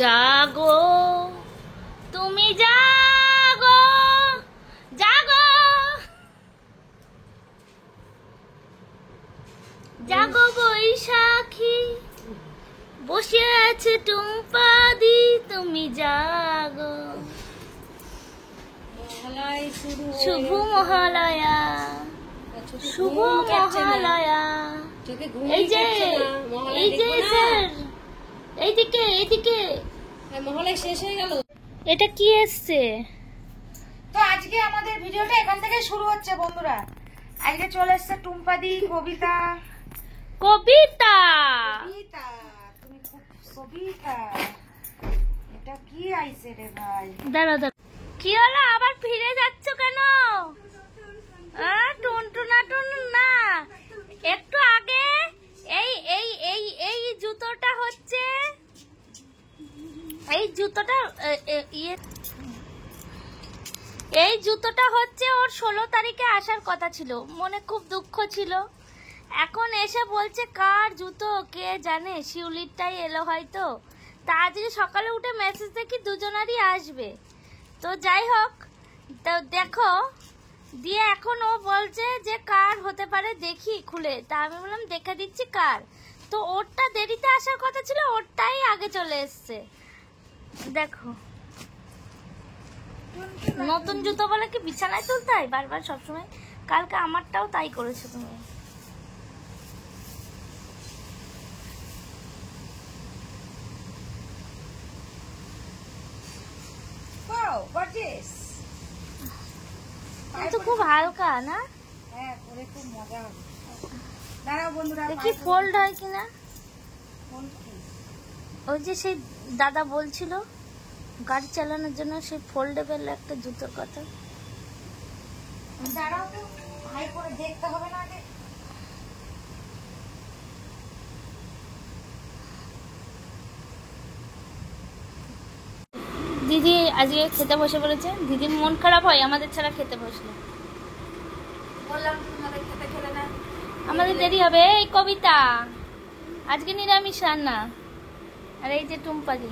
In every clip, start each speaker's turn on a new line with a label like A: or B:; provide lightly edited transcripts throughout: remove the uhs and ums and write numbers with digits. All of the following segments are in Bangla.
A: জাগো তুমি জাগো জাগো জাগো বৈশাখী বসে আছে টুম্পা দি তুমি জাগো শুভ মহালয়া শুভ মহালয়া এই যে স্যার এইদিকে
B: মহালয়া শেষ হয়ে গেল।
A: এটা কি এসছে?
B: তো আজকে আমাদের ভিডিওটা এখান থেকে শুরু হচ্ছে বন্ধুরা। আজকে চলে এসছে টুম্পাদি কবিতা।
A: কবিতা
B: তুমি খুব কবিতা, এটা কি আইছে রে ভাই?
A: দাঁড়া কি হলো, আবার ফিরে যাচ্ছ কেন? টুনটুনা না, একটু আগে এই এই এই এই জুতোটা হচ্ছে, এই জুতোটা এই জুতোটা হচ্ছে ওর 16 তারিখে আসার কথা ছিল, মনে খুব দুঃখ ছিল। এখন এসে বলছে কার জুতো কে জানে, শিউলিরটাই এলো হয়তো। তা আজকে সকালে উঠে মেসেজ দেখি দুজনারই আসবে। তো যাই হোক, তো দেখো দিয়ে এখন ও বলছে যে কার হতে পারে দেখি খুলে। তা আমি বললাম দেখে দিচ্ছি কার। তো ওরটা দেরিতে আসার কথা ছিল, ওরটাই আগে চলে এসছে। দেখো নতুন জুতো বলে কি বিছানায় তুলতে হয় বারবার সবসময়? কালকে আমারটাও তাই করেছো তুমি। তো খুব হালকা না?
B: হ্যাঁ, পরে খুব মজা হবে। দাঁড়াও বন্ধুরা,
A: দেখি ফোল্ড হয় কিনা। ওই যে সেই দাদা বলছিল গাড়ি চালানোর জন্য সেই ফোল্ডেবল একটা জুতোর কথা।
B: দাঁড়াও তো, ভাই করে দেখতে হবে না আগে।
A: দিদি আজকে খেতে বসে পড়েছে। দিদির মন খারাপ হয় আমাদের ছাড়া খেতে বসলে।
B: বললাম তোমাদের খেতে খেলে না,
A: আমাদের দেরি হবে। এই কবিতা আজকে নিরামিষ রান্না। আর এই যে টুম্পাদি,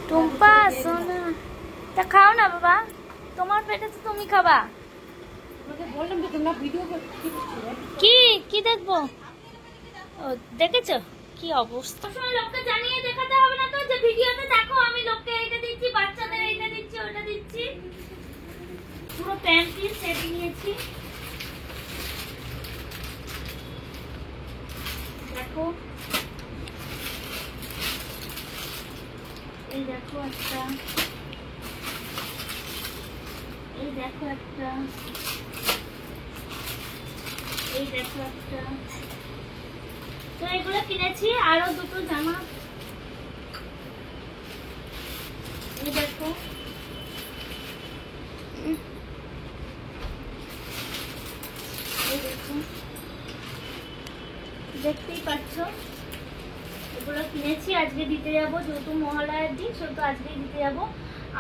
A: টুম্পা সোনা, তা খাও না বাবা, তোমার পেটে তো তুমি খাবা।
B: বললাম তো তোমরা ভিডিও
A: কি কি দেখবো? ও দেখেছো কি অবস্থা? লোককে জানিয়ে দেখাতে হবে না তো যে ভিডিওতে দেখো আমি লোককে এইটা দিচ্ছি, বাচ্চাদের এইটা দিচ্ছি, ওটা দিচ্ছি। পুরো প্যান্টি সেট নিয়েছি, দেখো এই দেখো একটা, এই দেখো একটা, এই দেখো একটা। তো এগুলো কিনেছি, আরো দুটো জামা। এই দেখো এই দেখো, দেখতেই পাচ্ছ এগুলো কিনেছি। আজকে দিতে যাবো, যেহেতু মহালয়ার দিন সেহেতু আজকেই দিতে যাবো।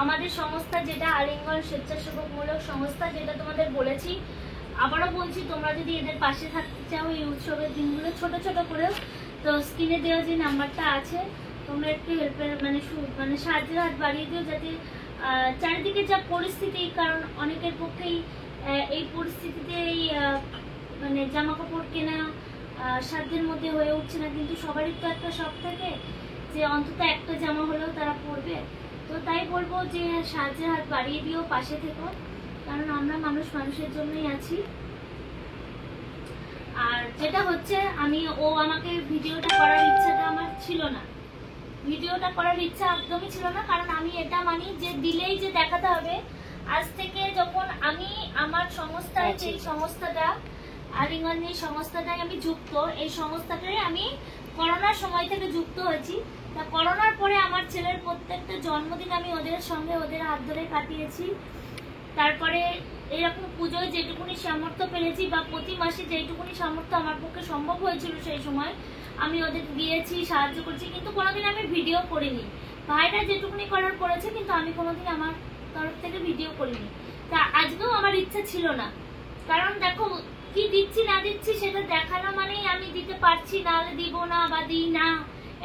A: আমাদের সংস্থা যেটা আলিঙ্গন স্বেচ্ছাসেবকমূলক সংস্থা, যেটা তোমাদের বলেছি, আবারও বলছি, তোমরা যদি এদের পাশে থাকতে চাও এই উৎসবের দিনগুলো ছোট ছোট করেও, তো স্ক্রিনে দেওয়া যে নাম্বারটা আছে তোমরা একটু হেল্পের মানে সাহায্যের হাত বাড়িয়ে দিও, যাতে চারিদিকে যা পরিস্থিতি, কারণ অনেকের পক্ষেই এই পরিস্থিতিতে এই মানে জামা কাপড় কেনা সাধ্যের মধ্যে হয়ে উঠছে না। কিন্তু সবারই তো একটা শখ থাকে যে অন্তত একটা জামা হলেও তারা পরবে। তো তাই বলবো যে সাহায্যের হাত বাড়িয়ে দিও, পাশে থেকো, কারণ আমরা মানুষের জন্যই আছি। আর যেটা হচ্ছে, আমাকে ভিডিওটা করার ইচ্ছাটা আমার ছিল না, ভিডিওটা করার ইচ্ছা একদমই ছিল না। কারণ আমি এটা মানি যে দিলেই যে দেখাতে হবে। আজ থেকে যখন আমি আমার সংস্থায়, যে সংস্থাটা আলিঙ্গন এই সংস্থাটায় আমি যুক্ত, এই সংস্থাটায় আমি করোনার সময় থেকে যুক্ত হয়েছি। তা করোনার পরে আমার ছেলের প্রত্যেকটা জন্মদিন আমি ওদের সঙ্গে ওদের হাত ধরে কাটিয়েছি। তারপরে এরকম পুজোয় যেটুকুনি সামর্থ্য পেরেছি বা প্রতি মাসে যেটুকুনি সামর্থ্য আমার পক্ষে সম্ভব হয়েছিল সেই সময় আমি ওদের দিয়েছি, সাহায্য করছি। কিন্তু কোনোদিন আমি ভিডিও করিনি। ভাইরা যেটুকুনি করার করেছে, কিন্তু আমি কোনোদিন আমার তরফ থেকে ভিডিও করিনি। তা আজকেও আমার ইচ্ছা ছিল না, কারণ দেখো কি দিচ্ছি না দিচ্ছি সেটা দেখানো মানেই আমি দিতে পারছি, নাহলে দিব না বা দিই না,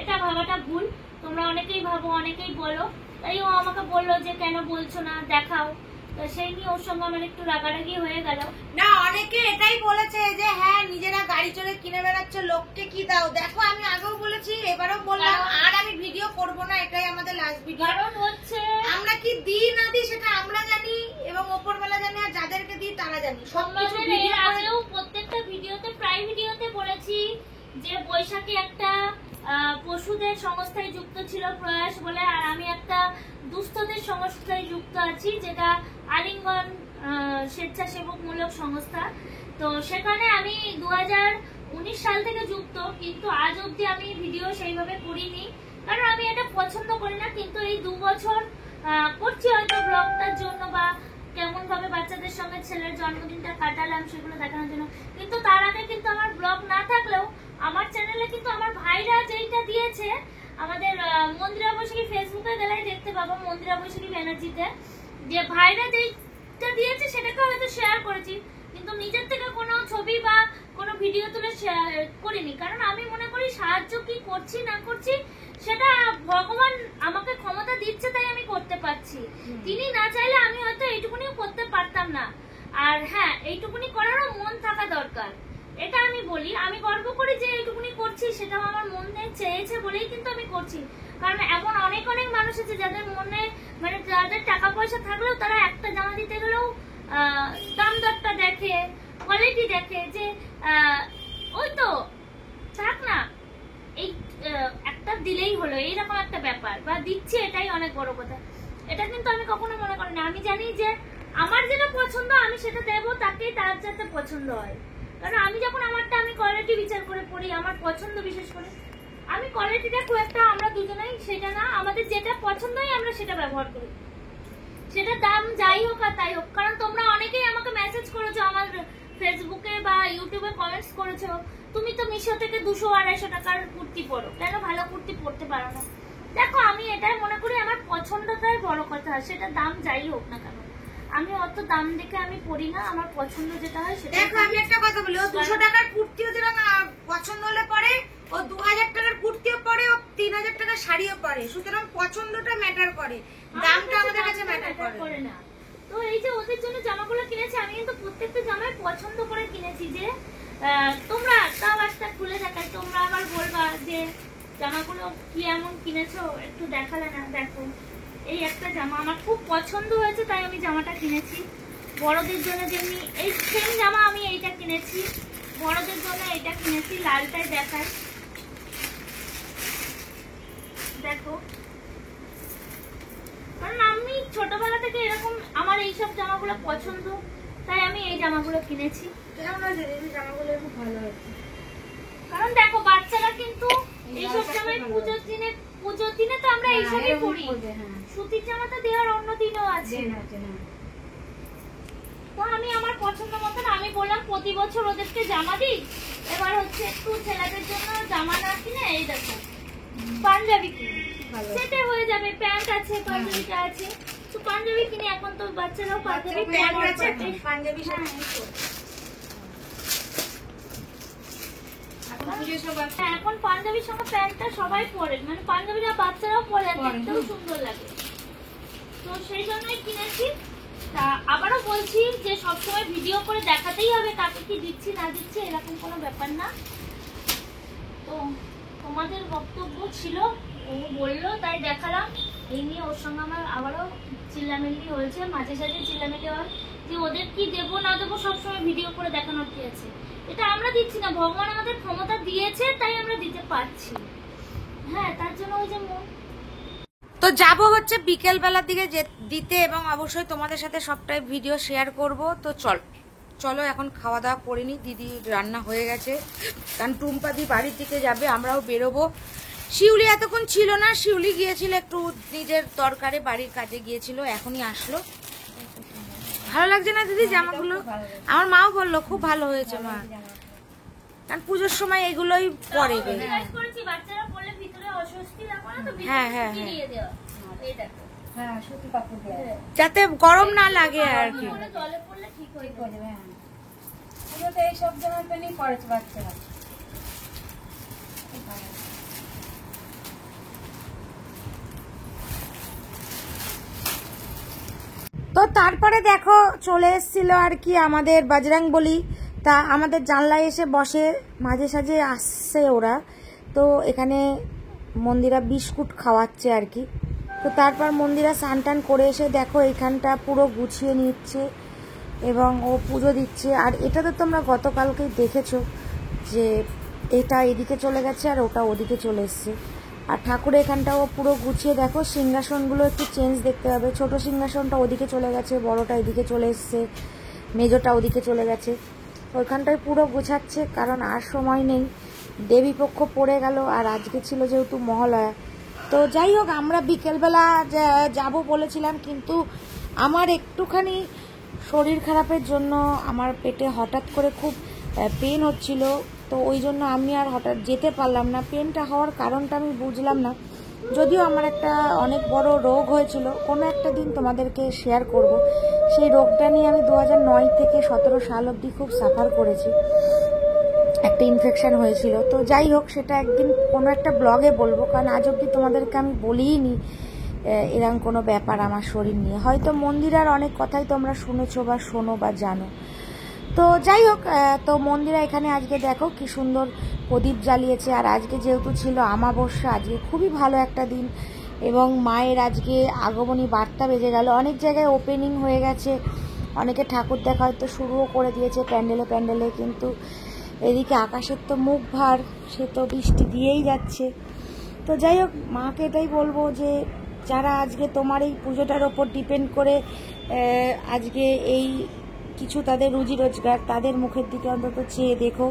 A: এটা ভাবাটা ভুল। তোমরা অনেকেই ভাবো, অনেকেই বলো, তাই ও আমাকে বললো যে কেন বলছো না, দেখাও। তো সেই নিয়ে ওর সঙ্গে আমার একটু রাগারাগি হয়ে গেল।
B: না, অনেকে এটাই বলেছে যে হ্যাঁ নিজেরা গাড়ি চড়ে কিনে বেড়াচ্ছে, লোককে কি দাও। দেখো আমি আগেও বলেছি, এবারও বললাম, আর আমি ভিডিও করব না, এটাই আমাদের লাস্ট ভিডিও।
A: কারণ হচ্ছে
B: আমরা কি দিই না দিই সেটা আমরা জানি, এবং ওপরবেলা জানি, আর যাদেরকে দিই তারা জানি।
A: তোমাদের এর আগেও প্রত্যেকটা ভিডিওতে, প্রায় ভিডিওতে বলেছি যে বৈশাখী একটা পশুদের সংস্থায় যুক্ত ছিল প্রয়াস বলে, আর আমি একটা দুস্থদের সংস্থায় যুক্ত আছি, যেটা আলিঙ্গন স্বেচ্ছাসেবকমূলক সংস্থা। তো সেখানে আমি 2019 সাল থেকে যুক্ত, কিন্তু আজ অবধি আমি ভিডিও সেইভাবে করিনি, কারণ আমি এটা পছন্দ করি না। কিন্তু এই 2 বছর করছি হয়তো ব্লগটার জন্য, বা কেমন ভাবে বাচ্চাদের সঙ্গে ছেলের জন্মদিনটা কাটালাম সেগুলো দেখানোর জন্য। কিন্তু তার আগে কিন্তু আমার ব্লগ না থাকলেও আমার চ্যানেলে কিন্তু আমার ভাইরা যেইটা দিয়েছে, আমাদের মন্দিরা বৈশাখী, ফেসবুকে গেলেই দেখতে পাবো মন্দিরা বৈশাখী ব্যানার্জিতে, যে ভাইরা যেইটা দিয়েছে সেটাকে হয়তো শেয়ার করেছি, কিন্তু নিজের থেকে কোনো ছবি বা কোনো ভিডিও তুলে শেয়ার করিনি। কারণ আমি মনে করি সাহায্য কি করছি না করছি সেটা ভগবান আমাকে ক্ষমতা দিচ্ছে, তাই আমি করতে পারছি। তিনি না চাইলে আমি হয়তো এইটুকুনিও করতে পারতাম না। আর হ্যাঁ, এইটুকুনি করারও মন থাকা দরকার, এটা আমি বলি। আমি গর্ব করি যে এইটুকুনি করছি, সেটাও আমার মনে চেয়েছে বলেই কিন্তু আমি করছি। কারণ এমন অনেক অনেক মানুষ আছে যাদের মনে, মানে যাদের টাকা পয়সা থাকলেও তারা একটা জামা দিতে গেলেও দাম দরটা দেখে, কোয়ালিটি দেখে, যে ওই তো থাক না, এই একটা দিলেই হলো, এইরকম একটা ব্যাপার, বা দিচ্ছি এটাই অনেক বড় কথা। এটা কিন্তু আমি কখনো মনে করি না। আমি জানি যে আমার যেটা পছন্দ আমি সেটা দেবো, তাকেই তার যাতে পছন্দ হয়। কারণ আমি যখন আমারটা, আমি কোয়ালিটি বিচার করে পড়ি, আমার পছন্দ বিশেষ করে, আমি কোয়ালিটিটা খুব একটা, আমরা দুজনেই সেটা না, আমাদের যেটা পছন্দ হয় আমরা সেটা ব্যবহার করি, সেটা দাম যাই হোক আর তাই হোক। কারণ তোমরা অনেকেই আমাকে মেসেজ করেছো, আমার ফেসবুকে বা ইউটিউবে কমেন্টস করেছো, তুমি তো মিশো থেকে 200-250 টাকার কুর্তি পরো, কেন ভালো কুর্তি পরতে পারো না। দেখো আমি এটাই মনে করি, আমার পছন্দটাই বড় কথা, সেটা দাম যাই হোক না কেন। আমি অত দাম দেখে আমি পরি না, আমার পছন্দ যেটা হয় সেটা।
B: দেখো আমি একটা কথা বলি, ও 200 টাকার কুর্তিও যেরকম পছন্দ হলে পরে, ও 2000 টাকার কুর্তিও পরে, ও 3000 টাকার শাড়িও পরে। সুতরাং পছন্দটা ম্যাটার করে, দামটা আমাদের কাছে ম্যাটার করে
A: না। তো এই যে ওদের জন্য জামাগুলো কিনেছি, আমি কিন্তু প্রত্যেকটা জামাই পছন্দ করে কিনেছি। যে তোমরা তাও একটা খুলে দেখাই, তোমরা আবার বলবা যে জামাগুলো কি এমন কিনেছো, একটু দেখালে না। দেখো এই একটা জামা আমার খুব পছন্দ হয়েছে, তাই আমি জামাটা কিনেছি। বড়দের জন্য যেমনি এই সেম জামা আমি এইটা কিনেছি, বড়দের জন্য এইটা কিনেছি, লালটাই দেখাই, দেখো। কারণ আমি ছোটবেলা থেকে এরকম, আমার এইসব জামাগুলো পছন্দ, তাই আমি এই জামাগুলো কিনেছি।
B: জামাগুলো খুব ভালো হয়েছে।
A: কারণ দেখো বাচ্চারা কিন্তু এইসব জামাই পুজোর দিনে তো আমরা এইসবই পরি, সুতির জামাটা দেওয়ার অন্য দিনও আছে। তো আমি আমার পছন্দ মতন আমি বললাম প্রতি বছর ওদেরকে জামা দিই, এবার হচ্ছে একটু ছেলেদের জন্য জামা না কিনে এই দেখো পাঞ্জাবি কিনি, সেটা হয়ে যাবে। প্যান্ট আছে, পাঞ্জাবিটা আছে, তো পাঞ্জাবি কিনি। এখন তো বাচ্চারাও পাঞ্জাবি প্যান্ট আছে,
B: পাঞ্জাবি
A: এখন পাঞ্জাবির সঙ্গে প্যান্টটা সবাই পরে, মানে পাঞ্জাবিরা বাচ্চারাও পরে, দেখতেও সুন্দর লাগে। তো সেই জন্যই কিনেছি। তা আবারও বলছি যে সবসময় ভিডিও করে দেখাতেই হবে কাকে কি দিচ্ছি না দিচ্ছি, এরকম কোনো ব্যাপার না। তো তোমাদের বক্তব্য ছিল, ও বললো তাই দেখালাম। এই নিয়ে ওর সঙ্গে আমার আবারও চিল্লামিল্লি হয়েছে, মাঝে সাঝে চিল্লামিল্লি হয় যে ওদের কি দেবো না দেবো, সবসময় ভিডিও করে দেখানোর কি আছে। এটা আমরা দিচ্ছি না, ভগবান আমাদের ক্ষমতা দিয়েছে তাই আমরা দিতে পারছি। হ্যাঁ, তার জন্য ওই যে
B: তো যাব হচ্ছে বিকেল বেলার দিকে দিতে, এবং অবশ্যই তোমাদের সাথে সবটাই ভিডিও শেয়ার করব। তো চলো এখন খাওয়া দাওয়া করে নি, দিদি রান্না হয়ে গেছে, কারণ টুম্পাদি বাড়ির দিকে যাবে, আমরাও বেরোবো। শিউলি এতক্ষণ ছিল না, শিউলি গিয়েছিল একটু নিজের দরকারে, বাড়ির কাজে গিয়েছিল, এখনই আসলো। ভালো লাগছে না দিদি জামাগুলো? আমার মাও বললো খুব ভালো হয়েছে মা, কারণ পুজোর সময় এগুলোই পরে। হ্যাঁ হ্যাঁ হ্যাঁ, যাতে গরম না লাগে আর কি। তো তারপরে দেখো চলে এসেছিল আর কি আমাদের বজরংবলী। তা আমাদের জানলায় এসে বসে, মাঝে সাঝে আসছে ওরা। তো এখানে মন্দিরা বিস্কুট খাওয়াচ্ছে আর কি। তো তারপর মন্দিরা স্নান টান করে এসে দেখো এখানটা পুরো গুছিয়ে নিচ্ছে এবং ও পুজো দিচ্ছে। আর এটা তো তোমরা গতকালকেই দেখেছো যে এটা এদিকে চলে গেছে আর ওটা ওদিকে চলে এসছে। আর ঠাকুর এখানটাও পুরো গুছিয়ে দেখো, সিংহাসনগুলো একটু চেঞ্জ দেখতে হবে। ছোট সিংহাসনটা ওদিকে চলে গেছে, বড়টা এদিকে চলে এসছে, মেজোটা ওদিকে চলে গেছে। ওইখানটায় পুরো গুছাচ্ছে, কারণ আর সময় নেই, দেবীপক্ষ পড়ে গেল। আর আজকে ছিল যেহেতু মহালয়া। তো যাই হোক, আমরা বিকেলবেলা যাব বলেছিলাম, কিন্তু আমার একটুখানি শরীর খারাপের জন্য আমার পেটে হঠাৎ করে খুব পেন হচ্ছিল। তো ওই জন্য আমি আর হঠাৎ যেতে পারলাম না। পেনটা হওয়ার কারণটা আমি বুঝলাম না, যদিও আমার একটা অনেক বড় রোগ হয়েছিল, কোনো একটা দিন তোমাদেরকে শেয়ার করব। সেই রোগটা নিয়ে আমি 2009 থেকে 17 সাল অবধি খুব সাফার করেছি, একটা ইনফেকশন হয়েছিল। তো যাই হোক, সেটা একদিন কোনো একটা ব্লগে বলবো, কারণ আজ অবধি তোমাদেরকে আমি বলিনি এরকম কোনো ব্যাপার আমার শরীর নিয়ে। হয়তো মন্দিরার অনেক কথাই তোমরা শুনেছো বা শোনো বা জানো। তো যাই হোক, তো মন্দিরা এখানে আজকে দেখো কি সুন্দর প্রদীপ জ্বালিয়েছে। আর আজকে যেহেতু ছিল আমাবস্যা, আজকে খুবই ভালো একটা দিন এবং মায়ের আজকে আগমনী বার্তা বেজে গেল। অনেক জায়গায় ওপেনিং হয়ে গেছে, অনেকে ঠাকুর দেখা হয়তো শুরুও করে দিয়েছে প্যান্ডেলে প্যান্ডেলে, কিন্তু এদিকে আকাশের তো মুখ ভার, সে তো বৃষ্টি দিয়েই যাচ্ছে। তো যাই হোক, মাকে এটাই বলবো যে যারা আজকে তোমার এই পুজোটার ওপর ডিপেন্ড করে আজকে এই কিছু তাদের রুজি রোজগার, তাদের মুখের দিকে অন্তত চেয়ে দেখো,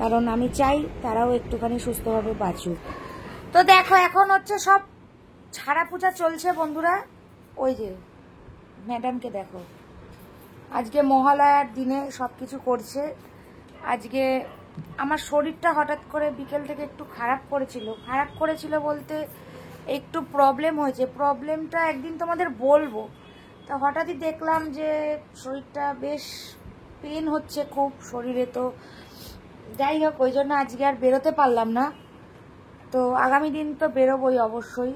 B: কারণ আমি চাই তারাও একটুখানি সুস্থভাবে বাঁচুক। তো দেখো এখন হচ্ছে সব ছাড়া পূজা চলছে বন্ধুরা। ওই যে ম্যাডামকে দেখো, আজকে মহালয়ার দিনে সব কিছু করছে। আজকে আমার শরীরটা হঠাৎ করে বিকেল থেকে একটু খারাপ করেছিল বলতে একটু প্রবলেম হয়েছে। প্রবলেমটা একদিন তোমাদের বলবো। তা হঠাৎই দেখলাম যে শরীরটা বেশ পেন হচ্ছে খুব শরীরে। তো যাই হোক, ওই জন্য আজকে আর বেরোতে পারলাম না। তো আগামী দিন তো বেরোবই অবশ্যই।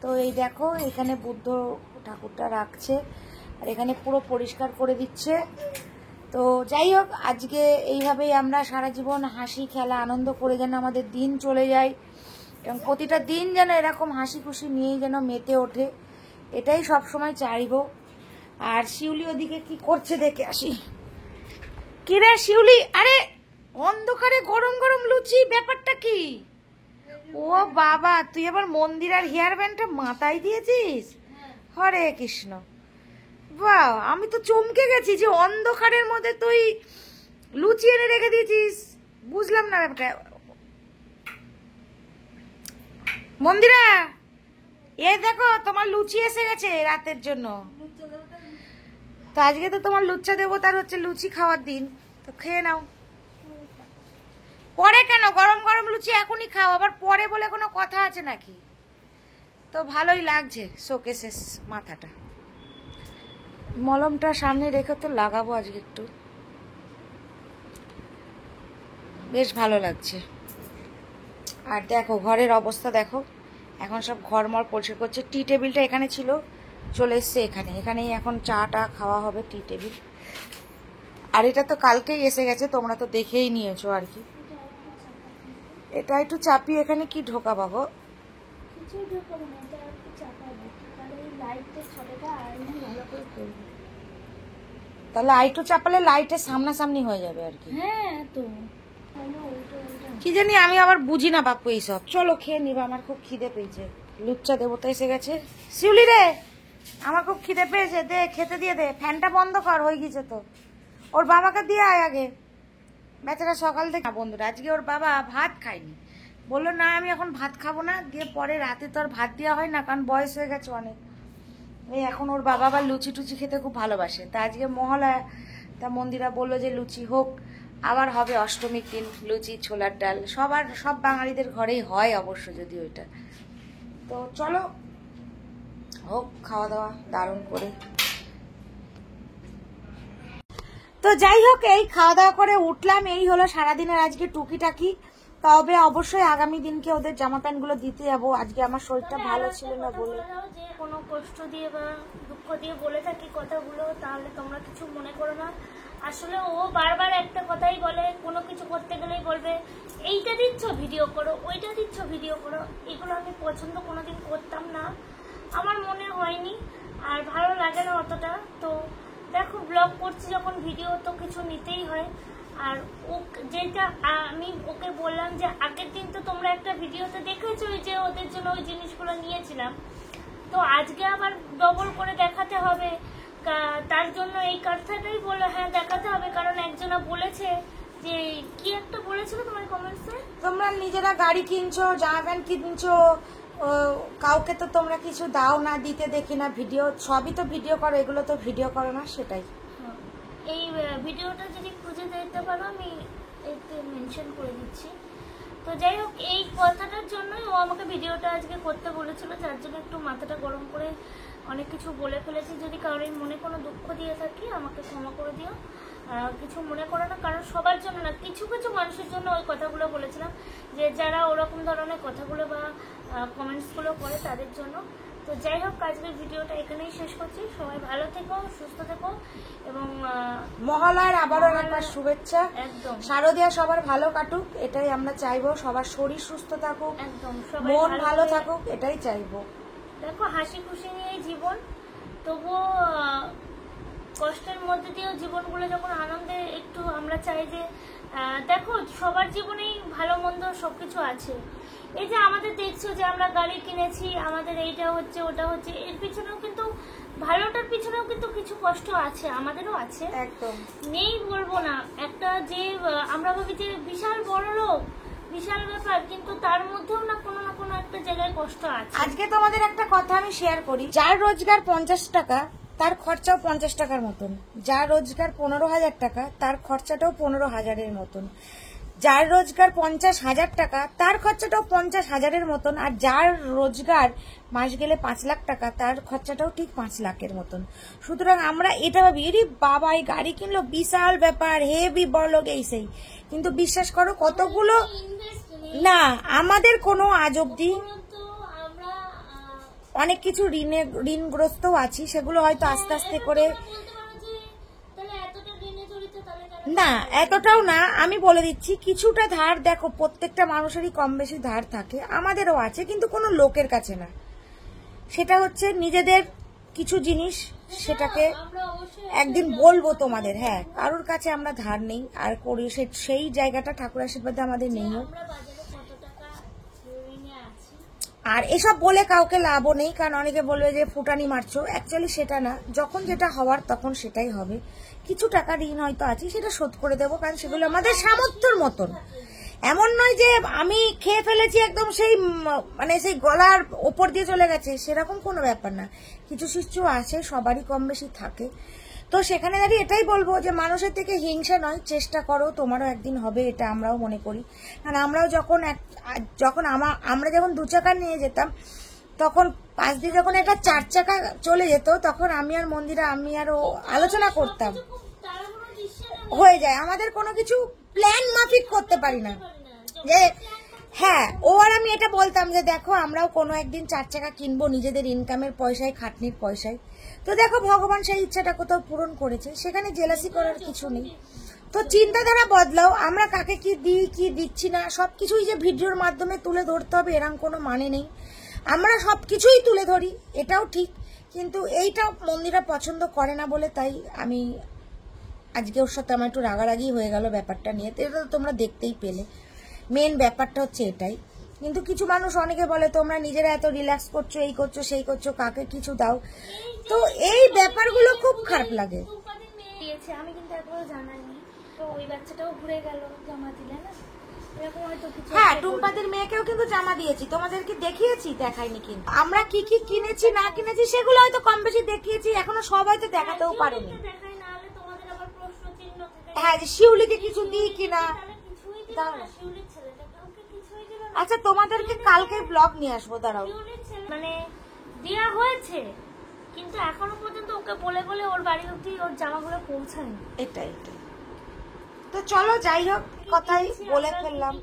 B: তো এই দেখো এখানে বুদ্ধ ঠাকুরটা রাখছে আর এখানে পুরো পরিষ্কার করে দিচ্ছে। তো যাই হোক, আজকে এইভাবেই আমরা সারা জীবন হাসি খেলা আনন্দ করে যেন আমাদের দিন চলে যায় এবং প্রতিটা দিন যেন এরকম হাসি খুশি নিয়েই যেন মেতে ওঠে, এটাই সবসময় চাইব। আর শিউলি ওদিকে কি করছে দেখে আসি। কি রে শিউলি, আরে অন্ধকারে গরম গরম লুচি, ব্যাপারটা কি? ও বাবা, তুই আবার মন্দির আর হেয়ার ব্যান্ডটা মাথায় দিয়েছিস? হরে কৃষ্ণ, বাহ, আমি তো চমকে গেছি যে অন্ধকারের মধ্যে তুই লুচি এনে রেখে দিয়েছিস। বুঝলাম না ব্যাপারটা। মন্দিরা, এ দেখো তোমার লুচি এসে গেছে রাতের জন্য। তো আজকে তো তোমার লুচ্চা দেবো, তার হচ্ছে লুচি খাওয়ার দিন, তো খেয়ে নাও। পরে কেন, গরম গরম লুচি এখনই খাও, আবার পরে বলে কোনো কথা আছে নাকি? তো ভালোই লাগছে শোকেসে মাথাটা। মলমটা সামনে রেখে তো লাগাবো আজকে একটু, বেশ ভালো লাগছে। আর দেখো ঘরের অবস্থা দেখো, এখন সব ঘরমর পরিষ্কার করছে। টি টেবিলটা এখানে ছিল, চলে এসছে এখানে, এখানেই এখন চাটা খাওয়া হবে, টি টেবিল। আর এটা তো কালকেই এসে গেছে, তোমরা তো দেখেই নিয়েছো আর কি। এটা একটু চাপিয়ে এখানে কি ঢোকাবা গো? তাহলে আইটু চাপালে লাইটের সামনাসামনি হয়ে যাবে আর কি।
A: হ্যাঁ তো
B: কি জানি, আমি আবার বুঝি না বাপু এইসব। চলো খেয়ে নিবা, আমার খুব খিদে পেয়েছে। লুচ্চা দেবতা এসে গেছে। শিউলি রে, আমার খুব খিদে পেয়েছে, দে খেতে দিয়ে দে। ফ্যানটা বন্ধ কর, হয়ে গেছে তো। ওর বাবাকে দিয়ে আয় আগে, বেচারা সকাল থেকে। বন্ধুরা, আজকে ওর বাবা ভাত খায়নি, বললো না আমি এখন ভাত খাবো না। দিয়ে পরে রাতে তো আর ভাত দেওয়া হয় না, কারণ বয়স হয়ে গেছে অনেক। এই এখন ওর বাবা আবার লুচি টুচি খেতে খুব ভালোবাসে। তা আজকে মহালয়া, তা মন্দিরা বললো যে লুচি হোক। আবার হবে অষ্টমীর দিন লুচি ছোলার ডাল, সব বাঙালিদের ঘরেই হয় অবশ্য, যদি ওইটা। তো চলো হোক খাওয়া দাওয়া দারুণ করে। তো যাই হোক, এই খাওয়া দাওয়া করে উঠলাম, এই হলো সারাদিনের আজকে টুকিটাকি। তবে অবশ্যই আগামী দিনকে ওদের জামা প্যান্ট গুলো দিতে যাবো। আজকে আমার শরীরটা ভালো ছিল না বলে।
A: যে কোনো কষ্ট দিয়ে বা দুঃখ দিয়ে বলে থাকি কথাগুলো, তাহলে তোমরা কিছু মনে করো না। আসলে ও বারবার একটা কথাই বলে, কোনো কিছু করতে গেলেই বলবে এইটা দিচ্ছ ভিডিও করো, ওইটা দিচ্ছ ভিডিও করো। এগুলো আমি পছন্দ কোনোদিন করতাম না, আমার মনে হয়নি, আর ভালো লাগে না অতটা। তো দেখো, ব্লগ করছি যখন ভিডিও তো কিছু নিতেই হয়। আর ও যেটা আমি ওকে বললাম যে আগের দিন তো তোমরা একটা ভিডিওতে দেখেছো যে ওদের জন্য ওই জিনিসগুলো নিয়েছিলাম, তো আজকে আবার ডবল করে দেখাতে হবে। তার জন্য এই কথাটাই বললো, হ্যাঁ দেখাতে হবে, কারণ একজনা বলেছে যে কি একটা বলেছিল তোমার কমেন্টসে,
B: তোমরা নিজেরা গাড়ি কিনছো, জামা প্যান্ট কিনছো, কাউকে তো তোমরা কিছু দাও না, দিতে দেখি না। ভিডিও সবই তো ভিডিও করো, এগুলো তো ভিডিও করো না, সেটাই।
A: এই ভিডিওটা যদি খুঁজে দিতে পারো আমি একটু মেনশন করে দিচ্ছি। তো যাই হোক, এই কথাটার জন্যই ও আমাকে ভিডিওটা আজকে করতে বলেছিল, যার জন্য একটু মাথাটা গরম করে অনেক কিছু বলে ফেলেছি। যদি কারোর মনে কোনো দুঃখ দিয়ে থাকি আমাকে ক্ষমা করে দিও, কিছু মনে করো না, কারণ সবার জন্য না, কিছু কিছু মানুষের জন্য ওই কথাগুলো বলেছিলাম, যে যারা ওরকম ধরনের কথাগুলো বা কমেন্টসগুলো করে তাদের জন্য। তো যাই হোক, আজকের ভিডিওটা এখানেই শেষ করছি। সবাই ভালো থেকো, সুস্থ থেকো, এবং
B: মহালয়ার আবারও একবার শুভেচ্ছা।
A: একদম
B: শারদীয়া সবার ভালো কাটুক, এটাই আমরা চাইবো। সবার শরীর সুস্থ থাকুক,
A: একদম সবাই
B: মন ভালো থাকুক, এটাই চাইবো।
A: দেখো, হাসি খুশি নিয়েই জীবন, তবুও কষ্টের মধ্যে দিয়েও জীবনগুলো যখন আনন্দে একটু আমরা চাই যে দেখো, সবার জীবনেই ভালো মন্দ সবকিছু আছে। এই যে আমাদের দেখছো যে আমরা গাড়ি কিনেছি, আমাদের এইটা হচ্ছে ওটা হচ্ছে, এর পিছনেও কিন্তু ভালোটার পিছনেও কিন্তু কিছু কষ্ট আছে, আমাদেরও আছে,
B: একদম
A: নেই বলবো না। একটা যে আমরা ভাবি যে বিশাল বড় লোক, বিশাল ব্যাপার, কিন্তু তার মধ্যেও না কোনো একটা জায়গায় কষ্ট আছে।
B: আজকে তোমাদের একটা কথা আমি শেয়ার করি। যার রোজগার 50 টাকা তার খরচাও 50 টাকার মতন, যার রোজগার 15,000 টাকা তার খরচাটাও 15,000-এর মতন, যার রোজগার 50,000 টাকা তার খরচাটাও 50,000-এর মতন, আর যার রোজগার মাস গেলে 5 লাখ টাকা তার খরচাটাও ঠিক 5 লাখের মতন। সুতরাং আমরা এটা ভাবি, এরে বাবা এই গাড়ি কিনলো বিশাল ব্যাপার, হেভি বড়লোক এই সেই, কিন্তু বিশ্বাস করো কতগুলো না, আমাদের কোনো আজ অব্দি অনেক কিছু ঋণগ্রস্তও আছি, সেগুলো হয়তো আস্তে আস্তে করে, না এতটাও না, আমি বলে দিচ্ছি কিছুটা ধার। দেখো, প্রত্যেকটা মানুষেরই কম বেশি ধার থাকে, আমাদেরও আছে, কিন্তু কোনো লোকের কাছে না। সেটা হচ্ছে নিজেদের কিছু জিনিস, সেটাকে একদিন বলবো তোমাদের। হ্যাঁ, কারোর কাছে আমরা ধার নেই আর করি, সেই জায়গাটা ঠাকুর আশীর্বাদে আমাদের নেইও। আর এসব বলে কাউকে লাভও নেই, কারণ অনেকে বলবে যে ফুটানি মারছো, অ্যাকচুয়ালি সেটা না। যখন যেটা হওয়ার তখন সেটাই হবে। কিছু টাকা ঋণ হয়তো আছে, সেটা শোধ করে দেবো, কারণ সেগুলো আমাদের সামর্থ্যের মতন। এমন নয় যে আমি খেয়ে ফেলেছি একদম সেই মানে সেই গলার ওপর দিয়ে চলে গেছে, সেরকম কোনো ব্যাপার না। কিছু শিশু আছে, সবারই কম বেশি থাকে। তো সেখানে দাঁড়িয়ে এটাই বলবো যে মানুষের থেকে হিংসা নয়, চেষ্টা করো, তোমারও একদিন হবে, এটা আমরাও মনে করি। কারণ আমরাও যখন আমরা যখন 2 চাকা নিয়ে যেতাম, তখন পাশ দিয়ে যখন একটা 4 চাকা চলে যেত, তখন আমি আর মন্দিরা, আমি আর ও আলোচনা করতাম, হয়ে যায় আমাদের কোনো কিছু প্ল্যান মাফিক করতে পারি না। যে হ্যাঁ, ও আর আমি এটা বলতাম যে দেখো আমরাও কোনো একদিন 4 চাকা কিনবো নিজেদের ইনকামের পয়সায়, খাটনির পয়সায়। তো দেখো, ভগবান সেই ইচ্ছাটা কোথাও পূরণ করেছে, সেখানে জেলাসি করার কিছু নেই। তো চিন্তাধারা বদলাও। আমরা কাকে কি দিই, কি দিচ্ছি না, সবকিছুই যে ভিডিওর মাধ্যমে তুলে ধরতে হবে এরকম কোনো মানে নেই। আমরা সবকিছুই তুলে ধরি, এটাও ঠিক, কিন্তু এইটা মন্দিরা পছন্দ করে না বলে তাই আমি আজকে ওর সাথে আমার একটু রাগারাগি হয়ে গেল ব্যাপারটা নিয়ে। তো এটা তো তোমরা দেখতেই পেলে, মেন ব্যাপারটা হচ্ছে এটাই। কিন্তু কিছু মানুষ অনেকে বলে তোমরা নিজেরা এত রিল্যাক্স করছো, এই করছো সেই করছো, কাকে কিছু দাও। তো এই ব্যাপারগুলো খুব খারাপ লাগে।
A: আমি কিন্তু একবারও জানাইনি, তো ওই বাচ্চাটাও ঘুরে গেল, জামা দিলে না, এরকম হয়তো কিছু।
B: হ্যাঁ, টুম্পাদের মেয়েকেও কিন্তু জামা দিয়েছি, তোমাদেরকে দেখিয়েছি, দেখাইনি। কিন্তু আমরা কি কি কিনেছি না কিনেছি সেগুলো হয়তো কম বেশি দেখিয়েছি, এখনো সব হয়তো দেখাতেও পারেনি। হ্যাঁ, যে শিউলিকে কিছু দিই কিনা। আচ্ছা, তোমাদেরকে কালকে ব্লগ নিয়ে আসবো, দাঁড়াও।
A: মানে দেয়া হয়েছে, কিন্তু এখনো পর্যন্ত ওকে বলে বলে ওর বাড়ি অব্দি ওর জামাগুলো পৌঁছায়নি।
B: এটাই। তো চলো, যাই হোক, কথাই বলে ফেললাম।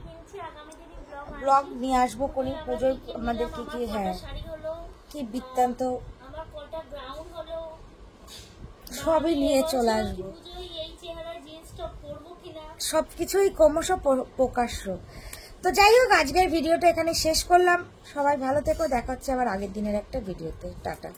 B: ব্লগ নিয়ে আসবো কোনি পুজোয় আমাদের কি কি, হ্যাঁ
A: শাড়ি হলো,
B: কি বৃত্তান্ত
A: আমার কটা গ্রাউন্ড হলো,
B: সবই নিয়ে চলে আসবো।
A: পুজোয় এই চেহারা জিন্স টপ পরবো কিনা
B: সবকিছুই ক্রমশ প্রকাশ্য। তো যাই হোক, আজকের ভিডিওটা এখানে শেষ করলাম। সবাই ভালো থেকো, দেখা হচ্ছে আবার আগের দিনের একটা ভিডিওতে। টাটা।